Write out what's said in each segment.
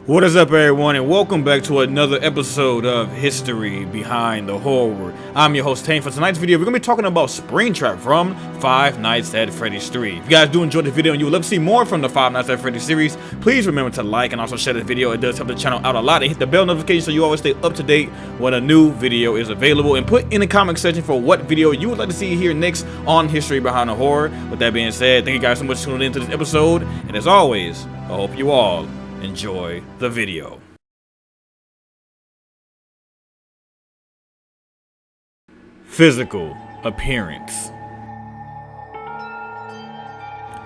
What is up, everyone, and welcome back to another episode of History Behind the Horror. I'm your host, Tane. For tonight's video, we're going to be talking about SpringTrap from Five Nights at Freddy's 3. If you guys do enjoy the video and you would love to see more from the Five Nights at Freddy's series, please remember to like and also share this video. It does help the channel out a lot, and hit the bell notification so you always stay up to date when a new video is available. And put in the comment section for what video you would like to see here next on History Behind the Horror. With that being said, thank you guys so much for tuning into this episode, and as always, I hope you all enjoy the video. Physical appearance.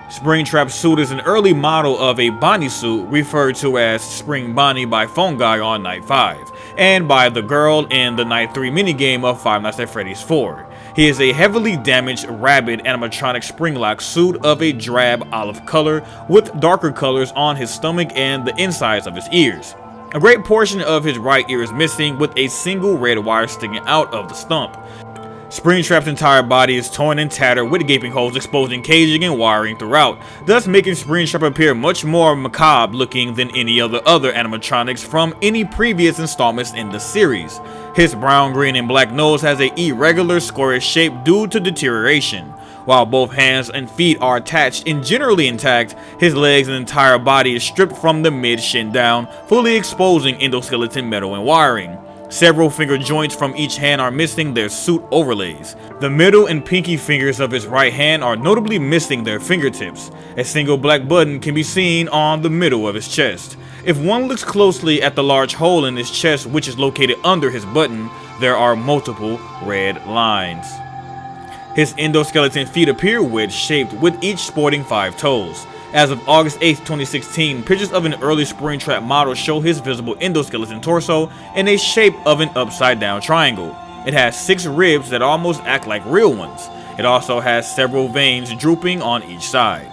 SpringTrap's suit is an early model of a Bonnie suit referred to as Spring Bonnie by Phone Guy on Night 5, and by the girl in the Night 3 minigame of Five Nights at Freddy's 4. He is a heavily damaged rabbit animatronic spring-lock suit of a drab olive color with darker colors on his stomach and the insides of his ears. A great portion of his right ear is missing, with a single red wire sticking out of the stump. SpringTrap's entire body is torn and tattered, with gaping holes exposing caging and wiring throughout, thus making SpringTrap appear much more macabre looking than any other animatronics from any previous installments in the series. His brown, green, and black nose has an irregular, squarish shape due to deterioration. While both hands and feet are attached and generally intact, his legs and entire body is stripped from the mid-shin down, fully exposing endoskeleton metal and wiring. Several finger joints from each hand are missing their suit overlays. The middle and pinky fingers of his right hand are notably missing their fingertips. A single black button can be seen on the middle of his chest. If one looks closely at the large hole in his chest, which is located under his button, there are multiple red lines. His endoskeleton feet appear wedge-shaped, with each sporting 5 toes. As of August 8, 2016, pictures of an early SpringTrap model show his visible endoskeleton torso in a shape of an upside-down triangle. It has 6 ribs that almost act like real ones. It also has several veins drooping on each side.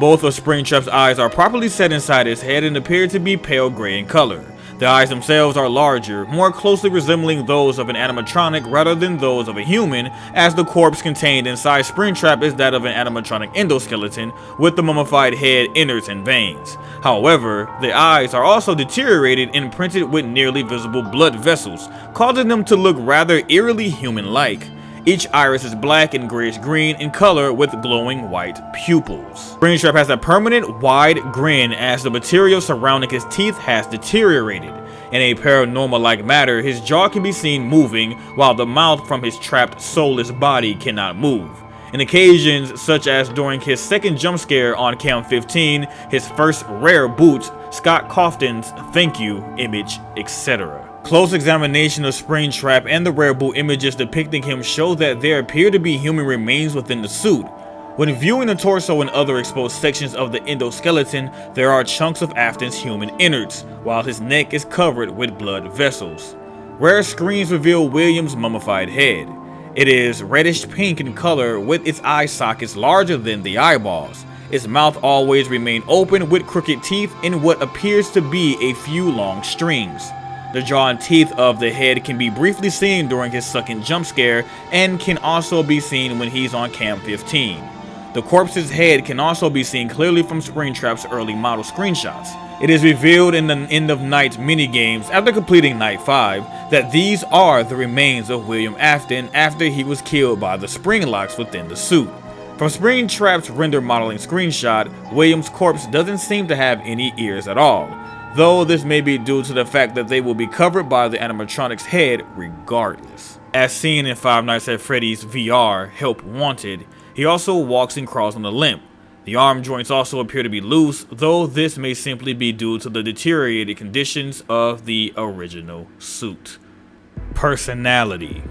Both of SpringTrap's eyes are properly set inside his head and appear to be pale gray in color. The eyes themselves are larger, more closely resembling those of an animatronic rather than those of a human, as the corpse contained inside SpringTrap is that of an animatronic endoskeleton with the mummified head, innards, and veins. However, the eyes are also deteriorated and printed with nearly visible blood vessels, causing them to look rather eerily human-like. Each iris is black and grayish-green in color with glowing white pupils. SpringTrap has a permanent wide grin as the material surrounding his teeth has deteriorated. In a paranormal-like manner, his jaw can be seen moving, while the mouth from his trapped, soulless body cannot move. In occasions, such as during his second jump scare on Cam 15, his first rare boot, Scott Cawthon's Thank You image, etc. Close examination of SpringTrap and the rare boot images depicting him show that there appear to be human remains within the suit. When viewing the torso and other exposed sections of the endoskeleton, there are chunks of Afton's human innards, while his neck is covered with blood vessels. Rare screens reveal William's mummified head. It is reddish pink in color, with its eye sockets larger than the eyeballs. Its mouth always remains open with crooked teeth and what appears to be a few long strings. The jaw and teeth of the head can be briefly seen during his second jump scare and can also be seen when he's on Cam 15. The corpse's head can also be seen clearly from SpringTrap's early model screenshots. It is revealed in the end of night minigames after completing Night 5 that these are the remains of William Afton after he was killed by the spring locks within the suit. From SpringTrap's render modeling screenshot, William's corpse doesn't seem to have any ears at all, though this may be due to the fact that they will be covered by the animatronic's head regardless. As seen in Five Nights at Freddy's VR, Help Wanted, he also walks and crawls on a limp. The arm joints also appear to be loose, though this may simply be due to the deteriorated conditions of the original suit. Personality.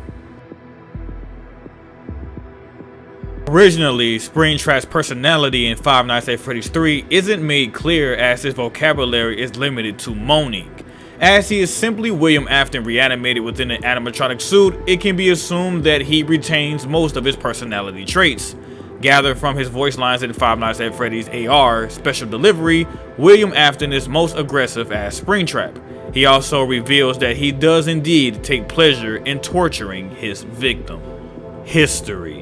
Originally, SpringTrap's personality in Five Nights at Freddy's 3 isn't made clear, as his vocabulary is limited to moaning. As he is simply William Afton reanimated within an animatronic suit, it can be assumed that he retains most of his personality traits. Gathered from his voice lines in Five Nights at Freddy's AR Special Delivery, William Afton is most aggressive as SpringTrap. He also reveals that he does indeed take pleasure in torturing his victim. History.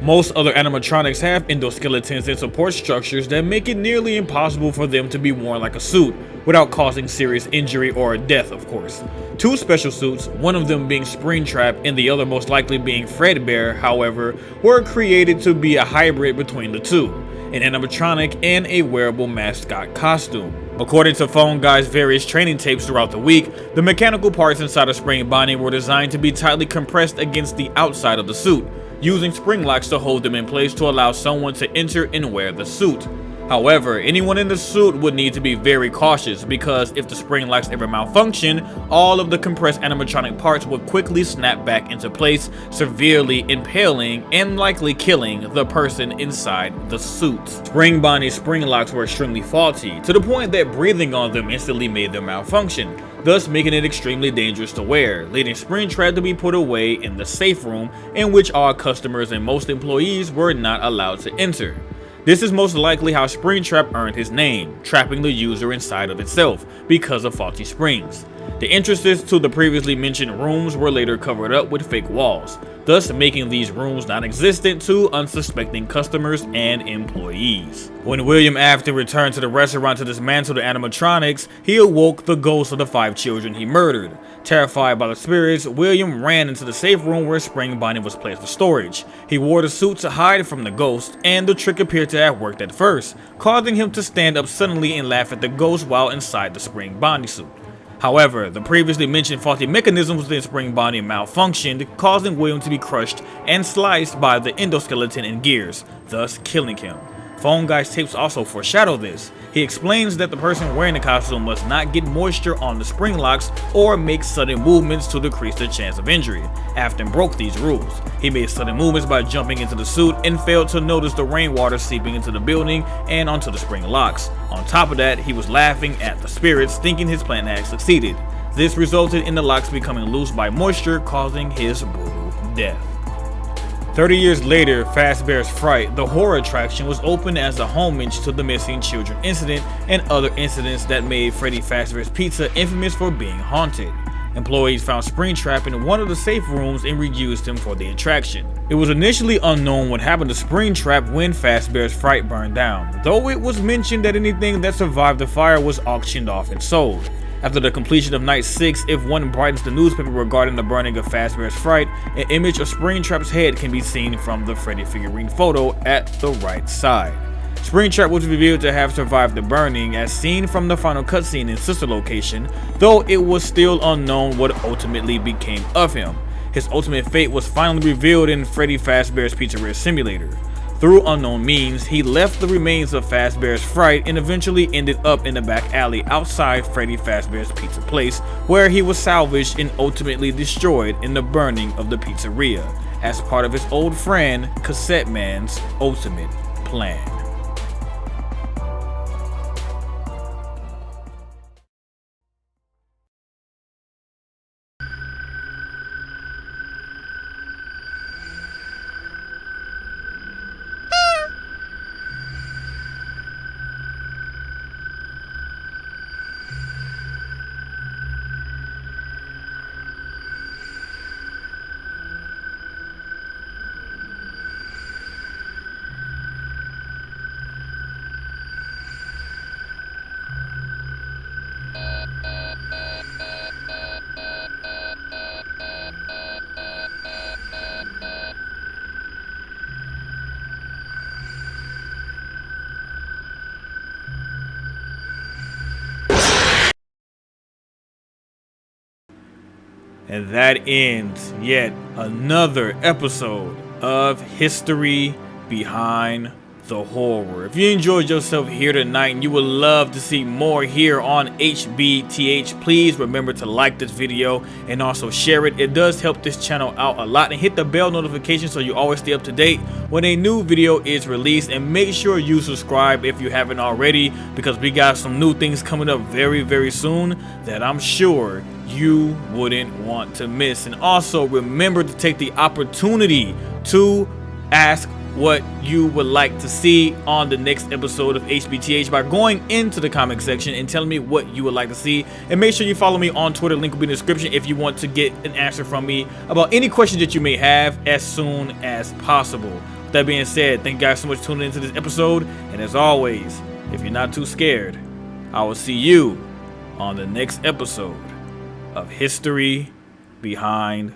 Most other animatronics have endoskeletons and support structures that make it nearly impossible for them to be worn like a suit, without causing serious injury or death, of course. Two special suits, one of them being SpringTrap and the other most likely being Fredbear, however, were created to be a hybrid between the two, an animatronic and a wearable mascot costume. According to Phone Guy's various training tapes throughout the week, the mechanical parts inside of Spring Bonnie were designed to be tightly compressed against the outside of the suit, using spring locks to hold them in place to allow someone to enter and wear the suit. However, anyone in the suit would need to be very cautious, because if the spring locks ever malfunction, all of the compressed animatronic parts would quickly snap back into place, severely impaling and likely killing the person inside the suit. Spring Bonnie's spring locks were extremely faulty, to the point that breathing on them instantly made them malfunction, thus making it extremely dangerous to wear, leading SpringTrap to be put away in the safe room, in which all customers and most employees were not allowed to enter. This is most likely how SpringTrap earned his name, trapping the user inside of itself because of faulty springs. The entrances to the previously mentioned rooms were later covered up with fake walls, thus making these rooms non-existent to unsuspecting customers and employees. When William Afton returned to the restaurant to dismantle the animatronics, he awoke the ghosts of the 5 children he murdered. Terrified by the spirits, William ran into the safe room where Spring Bonnie was placed for storage. He wore the suit to hide from the ghost, and the trick appeared to have worked at first, causing him to stand up suddenly and laugh at the ghost while inside the Spring Bonnie suit. However, the previously mentioned faulty mechanisms within Spring Bonnie malfunctioned, causing William to be crushed and sliced by the endoskeleton and gears, thus killing him. Phone Guy's tapes also foreshadow this. He explains that the person wearing the costume must not get moisture on the spring locks or make sudden movements to decrease the chance of injury. Afton broke these rules. He made sudden movements by jumping into the suit and failed to notice the rainwater seeping into the building and onto the spring locks. On top of that, he was laughing at the spirits, thinking his plan had succeeded. This resulted in the locks becoming loose by moisture, causing his brutal death. 30 years later, Fazbear's Fright, the horror attraction, was opened as a homage to the missing children incident and other incidents that made Freddy Fazbear's Pizza infamous for being haunted. Employees found SpringTrap in one of the safe rooms and reused him for the attraction. It was initially unknown what happened to SpringTrap when Fazbear's Fright burned down, though it was mentioned that anything that survived the fire was auctioned off and sold. After the completion of Night 6, if one brightens the newspaper regarding the burning of Fazbear's Fright, an image of SpringTrap's head can be seen from the Freddy figurine photo at the right side. SpringTrap was revealed to have survived the burning as seen from the final cutscene in Sister Location, though it was still unknown what ultimately became of him. His ultimate fate was finally revealed in Freddy Fazbear's Pizzeria Simulator. Through unknown means, he left the remains of Fazbear's Fright and eventually ended up in the back alley outside Freddy Fazbear's Pizza Place, where he was salvaged and ultimately destroyed in the burning of the pizzeria, as part of his old friend Cassette Man's ultimate plan. And that ends yet another episode of History Behind the Horror. If you enjoyed yourself here tonight and you would love to see more here on HBTH, please remember to like this video and also share it. It does help this channel out a lot, and hit the bell notification so you always stay up to date when a new video is released. And make sure you subscribe if you haven't already, because we got some new things coming up very soon that I'm sure you wouldn't want to miss. And also remember to take the opportunity to ask what you would like to see on the next episode of HBTH by going into the comment section and telling me what you would like to see. And make sure you follow me on Twitter, link will be in the description, if you want to get an answer from me about any questions that you may have as soon as possible. With that being said, thank you guys so much for tuning into this episode. And as always, if you're not too scared, I will see you on the next episode of History Behind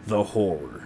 the Horror.